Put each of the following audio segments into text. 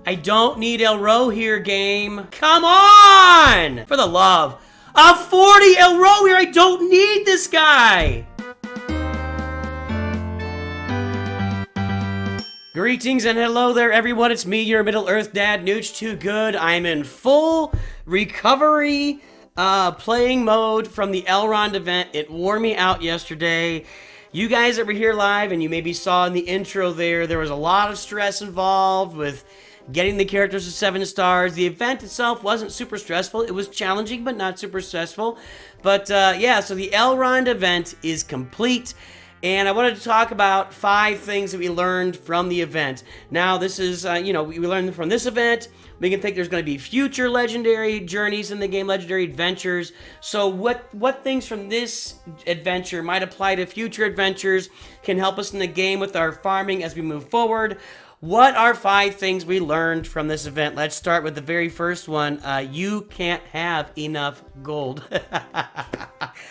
I don't need Elro here, game. Come on! For the love of 40 Elro here, I don't need this guy! Greetings and hello there, everyone. It's me, your Middle-earth dad, Nooch Too Good. I'm in full recovery playing mode from the Elrond event. It wore me out yesterday. You guys that were here live, and you maybe saw in the intro there was a lot of stress involved with getting the characters to 7 stars. The event itself wasn't super stressful. It was challenging, but not super stressful. But yeah, so the Elrond event is complete. And I wanted to talk about 5 things that we learned from the event. Now, this is, we learned from this event. We can think there's going to be future legendary journeys in the game, legendary adventures. So what things from this adventure might apply to future adventures, can help us in the game with our farming as we move forward? What are 5 things we learned from this event? Let's start with the very first one. You can't have enough gold.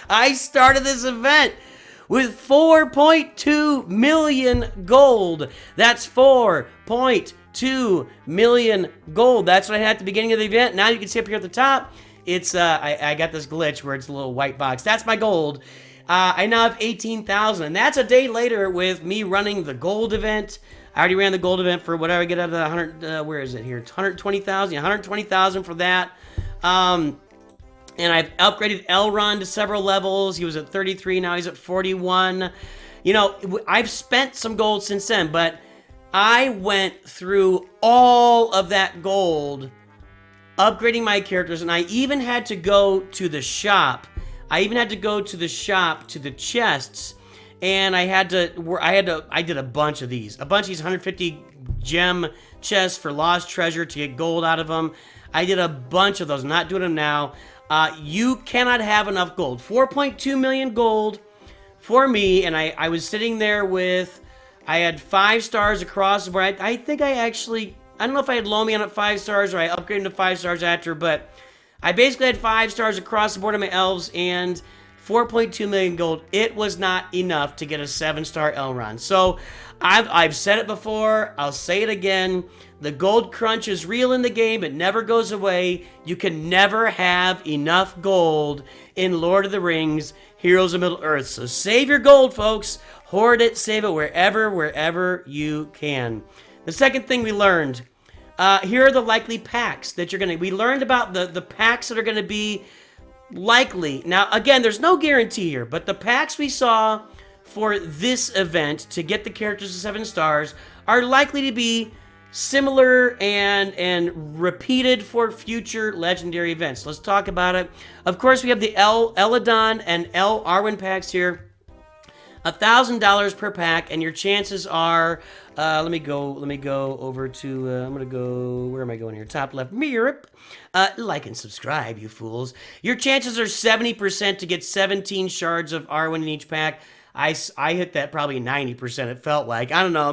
I started this event with 4.2 million gold. That's 4.2 million gold. That's what I had at the beginning of the event. Now you can see up here at the top, it's I got this glitch where it's a little white box. That's my gold. I now have 18,000, and that's a day later with me running the gold event. I already ran the gold event for whatever I get out of the 100, where is it here? It's 120,000, 120,000 for that. And I've upgraded Elrond to several levels. He was at 33, now he's at 41. You know, I've spent some gold since then, but I went through all of that gold upgrading my characters, and I even had to go to the shop. I to the chests, and I did a bunch of these. A bunch of these 150 gem chests for lost treasure to get gold out of them. I did a bunch of those. I'm not doing them now. You cannot have enough gold. 4.2 million gold for me, and I was sitting there with, I had 5 stars across the board. I think I don't know if I had Lomion at 5 stars or I upgraded to 5 stars after, but I basically had 5 stars across the board on my elves and 4.2 million gold. It was not enough to get a 7-star Elrond. So I've said it before, I'll say it again. The gold crunch is real in the game. It never goes away. You can never have enough gold in Lord of the Rings, Heroes of Middle-earth. So save your gold, folks. Hoard it, save it wherever you can. The second thing we learned, here are the likely packs that we learned about the packs that are going to be likely. Now, again, there's no guarantee here, but the packs we saw for this event to get the characters to 7 stars are likely to be similar and repeated for future legendary events. Let's talk about it. Of course, we have the Eladon and El Arwen packs here. $1,000 per pack, and your chances are, let me go over to, I'm gonna go, where am I going here? Top left, Europe. Like and subscribe, you fools. Your chances are 70% to get 17 shards of Arwen in each pack. I hit that probably 90%, it felt like. I don't know,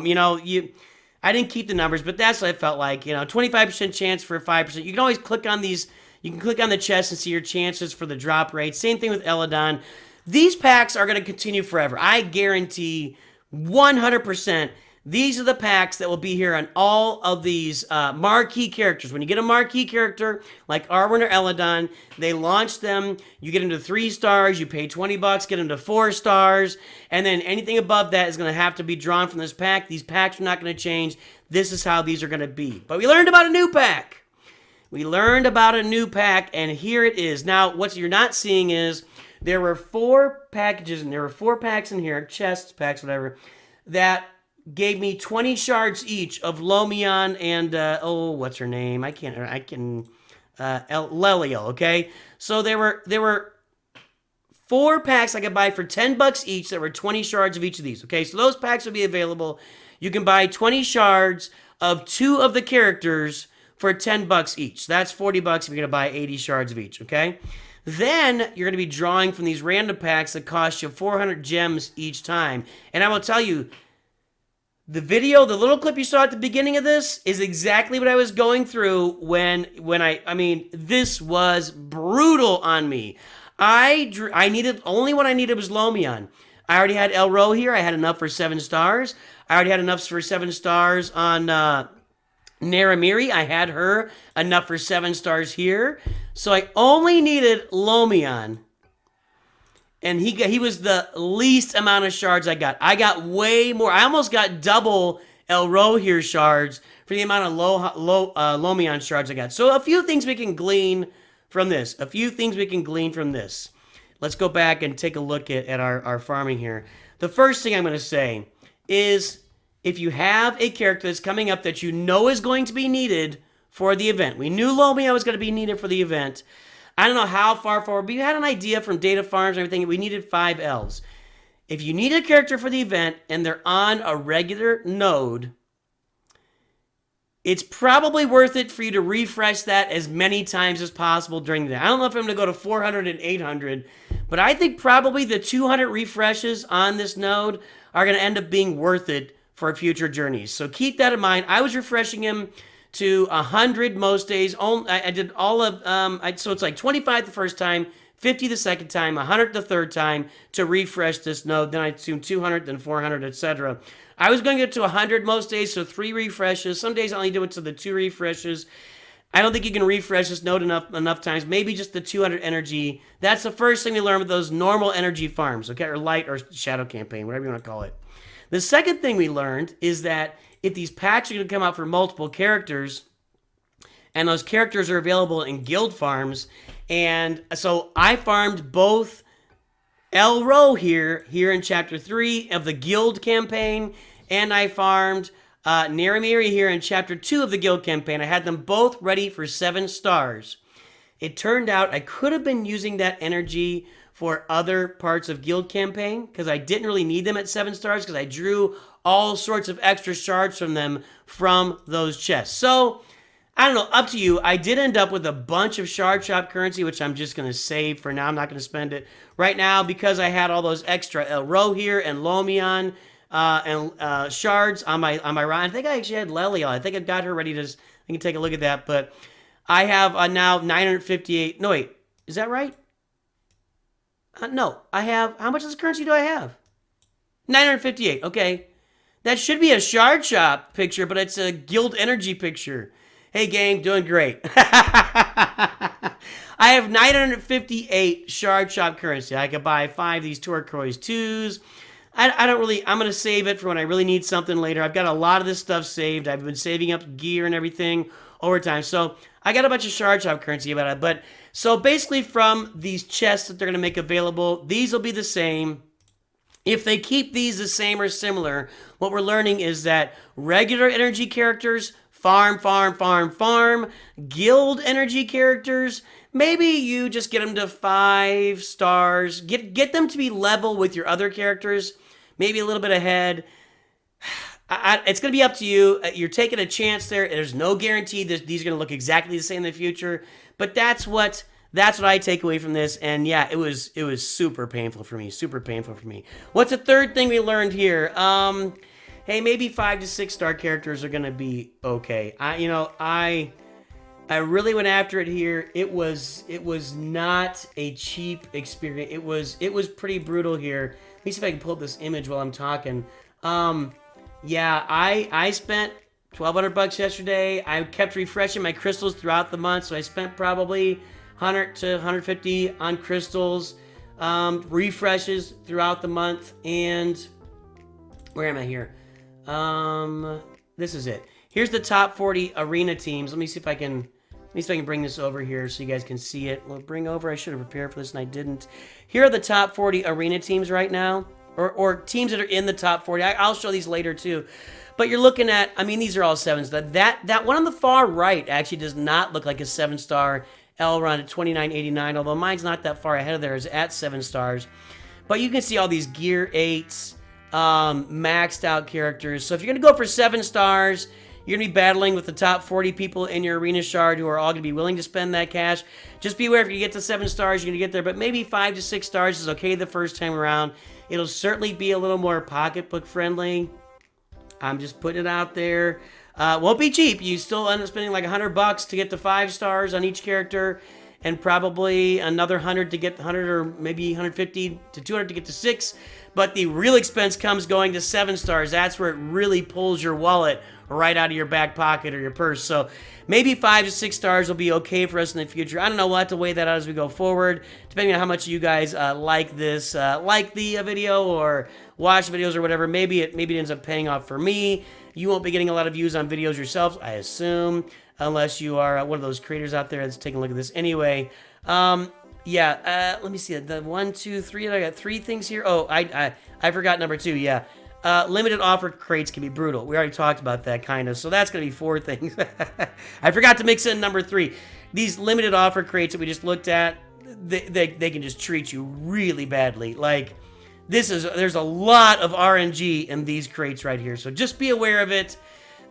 I didn't keep the numbers, but that's what it felt like. 25% chance for 5%. You can always click on these. You can click on the chest and see your chances for the drop rate. Same thing with Eladon. These packs are going to continue forever. I guarantee 100% these are the packs that will be here on all of these marquee characters. When you get a marquee character like Arwen or Eladon, they launch them. You get them to 3 stars. You pay $20, get them to 4 stars. And then anything above that is going to have to be drawn from this pack. These packs are not going to change. This is how these are going to be. But we learned about a new pack. And here it is. Now, what you're not seeing is there were 4 packages, and there were 4 packs in here, chests, packs, whatever, that gave me 20 shards each of Lomion and, what's her name? Lelio, okay? So there were 4 packs I could buy for $10 each that were 20 shards of each of these, okay? So those packs will be available. You can buy 20 shards of 2 of the characters for $10 each. So that's $40 if you're going to buy 80 shards of each, okay? Then you're going to be drawing from these random packs that cost you 400 gems each time. And I will tell you, the little clip you saw at the beginning of this is exactly what I was going through when this was brutal on me. Only what I needed was Lomion. I already had Elro here. I had enough for 7 stars. I already had enough for 7 stars on Naramiri, I had her enough for 7 stars here. So I only needed Lomion. And he was the least amount of shards I got. I got way more. I almost got double Elrond here shards for the amount of Lomion shards I got. So a few things we can glean from this. Let's go back and take a look at our farming here. The first thing I'm going to say is if you have a character that's coming up that you know is going to be needed for the event. We knew Lomion was going to be needed for the event. I don't know how far forward, but you had an idea from data farms and everything. We needed 5 elves. If you need a character for the event and they're on a regular node, it's probably worth it for you to refresh that as many times as possible during the day. I don't know if I'm going to go to 400 and 800, but I think probably the 200 refreshes on this node are going to end up being worth it for future journeys. So keep that in mind. I was refreshing him to 100 most days. I did all of, so it's like 25 the first time, 50 the second time, 100 the third time to refresh this node. Then I assume 200, then 400, etc. I was going to get to 100 most days, so 3 refreshes. Some days I only do it to the 2 refreshes. I don't think you can refresh this node enough times. Maybe just the 200 energy. That's the first thing we learn with those normal energy farms, okay, or light or shadow campaign, whatever you want to call it. The second thing we learned is that if these patches are going to come out for multiple characters, and those characters are available in guild farms, and so I farmed both Elrond here in Chapter 3 of the guild campaign, and I farmed Naramiri here in Chapter 2 of the guild campaign. I had them both ready for 7 stars. It turned out I could have been using that energy for other parts of guild campaign because I didn't really need them at 7 stars because I drew all sorts of extra shards from them from those chests. So, I don't know, up to you. I did end up with a bunch of shard shop currency, which I'm just going to save for now. I'm not going to spend it right now because I had all those extra Elrond here and Lomion and shards on my run. I think I actually had Leliel. I think I got her ready to, I can take a look at that. But I have now 958. No, wait. Is that right? No, I have, how much of this currency do I have? 958, okay. That should be a shard shop picture, but it's a guild energy picture. Hey gang, doing great. I have 958 shard shop currency. I could buy 5 of these turquoise 2s. I don't really, I'm going to save it for when I really need something later. I've got a lot of this stuff saved. I've been saving up gear and everything over time. So I got a bunch of shard shop currency about it, but so basically from these chests that they're going to make available, these will be the same. If they keep these the same or similar, what we're learning is that regular energy characters, farm. Guild energy characters, maybe you just get them to 5 stars. Get them to be level with your other characters, maybe a little bit ahead. It's going to be up to you. You're taking a chance there. There's no guarantee that these are going to look exactly the same in the future. But that's what I take away from this. And yeah, it was super painful for me. Super painful for me. What's the third thing we learned here? Hey, maybe 5 to 6 star characters are going to be okay. I really went after it here. It was not a cheap experience. It was pretty brutal here. Let me see if I can pull up this image while I'm talking. Yeah, I spent $1,200 yesterday. I kept refreshing my crystals throughout the month, so I spent probably 100 to 150 on crystals, refreshes throughout the month, and where am I here? This is it. Here's the top 40 arena teams. Let me see if I can bring this over here so you guys can see it. We'll bring over. I should have prepared for this and I didn't. Here are the top 40 arena teams right now. Or teams that are in the top 40. I'll show these later too. But you're looking at, I mean, these are all 7s. That one on the far right actually does not look like a 7-star Elrond at 29.89, although mine's not that far ahead of theirs at 7 stars. But you can see all these gear 8s, maxed out characters. So if you're going to go for 7 stars, you're going to be battling with the top 40 people in your arena shard who are all going to be willing to spend that cash. Just be aware if you get to 7 stars, you're going to get there. But maybe 5 to 6 stars is okay the first time around. It'll certainly be a little more pocketbook friendly. I'm just putting it out there. Won't be cheap. You still end up spending like $100 to get to 5 stars on each character. and probably another 100 to get 100 or maybe 150 to 200 to get to 6. But the real expense comes going to 7 stars. That's where it really pulls your wallet right out of your back pocket or your purse. So maybe 5 to 6 stars will be okay for us in the future. I don't know. We'll have to weigh that out as we go forward, depending on how much you guys like this, like the video or watch videos or whatever. Maybe it ends up paying off for me. You won't be getting a lot of views on videos yourselves, I assume, unless you are one of those creators out there that's taking a look at this. Anyway, yeah, let me see. The 1, 2, 3. I got 3 things here. Oh, I forgot number 2. Yeah. Limited offer crates can be brutal. We already talked about that, kind of. So that's going to be 4 things. I forgot to mix in number 3. These limited offer crates that we just looked at, they can just treat you really badly. Like, there's a lot of RNG in these crates right here. So just be aware of it,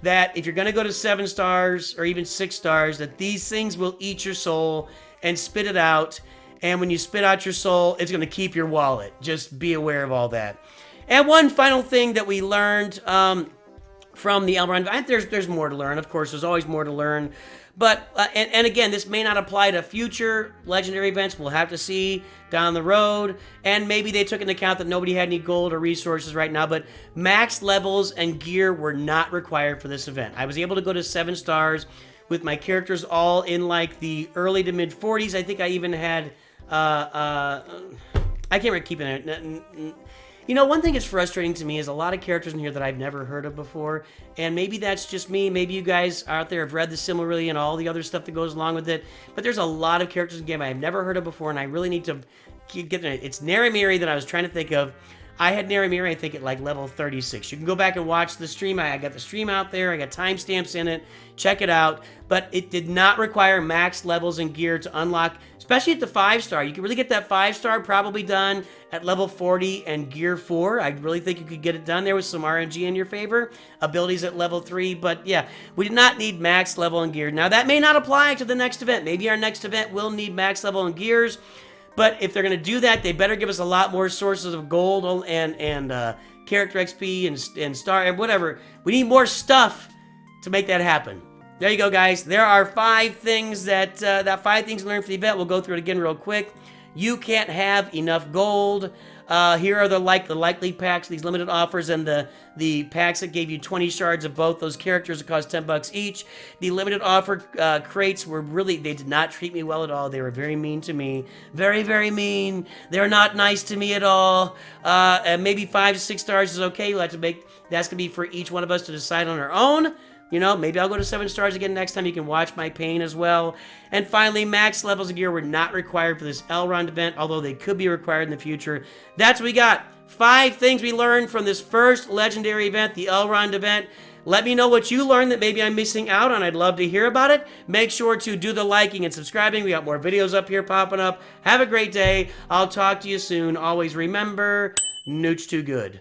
that if you're going to go to 7 stars or even 6 stars, that these things will eat your soul and spit it out. And when you spit out your soul, it's going to keep your wallet. Just be aware of all that. And one final thing that we learned from the Elrond, there's more to learn. Of course, there's always more to learn. But, and again, this may not apply to future legendary events. We'll have to see down the road. And maybe they took into account that nobody had any gold or resources right now. But max levels and gear were not required for this event. I was able to go to 7 stars with my characters all in like the early to mid 40s. I think I even had, I can't remember keeping it. You know, one thing that's frustrating to me is a lot of characters in here that I've never heard of before, and maybe that's just me. Maybe you guys out there have read the Silmarillion and all the other stuff that goes along with it, but there's a lot of characters in the game I've never heard of before, and I really need to get there. It's Naramiri that I was trying to think of. I had Naramiri, I think, at like level 36. You can go back and watch the stream. I got the stream out there. I got timestamps in it. Check it out. But it did not require max levels and gear to unlock, especially at the 5-star. You can really get that 5-star probably done at level 40 and gear 4. I really think you could get it done there with some RNG in your favor. Abilities at level 3. But yeah, we did not need max level and gear. Now, that may not apply to the next event. Maybe our next event will need max level and gears. But if they're going to do that, they better give us a lot more sources of gold and character XP and star and whatever. We need more stuff to make that happen. There you go, guys. There are 5 things that 5 things to learn for the event. We'll go through it again real quick. You can't have enough gold. Here are the likely packs, these limited offers, and the packs that gave you 20 shards of both those characters that cost $10 each. The limited offer crates were really, they did not treat me well at all. They were very mean to me. Very, very mean. They're not nice to me at all. And maybe 5 to 6 stars is okay. You'll have to make, that's going to be for each one of us to decide on our own. You know, maybe I'll go to 7 stars again next time. You can watch my pain as well. And finally, max levels of gear were not required for this Elrond event, although they could be required in the future. That's what we got. 5 things we learned from this first legendary event, the Elrond event. Let me know what you learned that maybe I'm missing out on. I'd love to hear about it. Make sure to do the liking and subscribing. We got more videos up here popping up. Have a great day. I'll talk to you soon. Always remember, Nooch too good.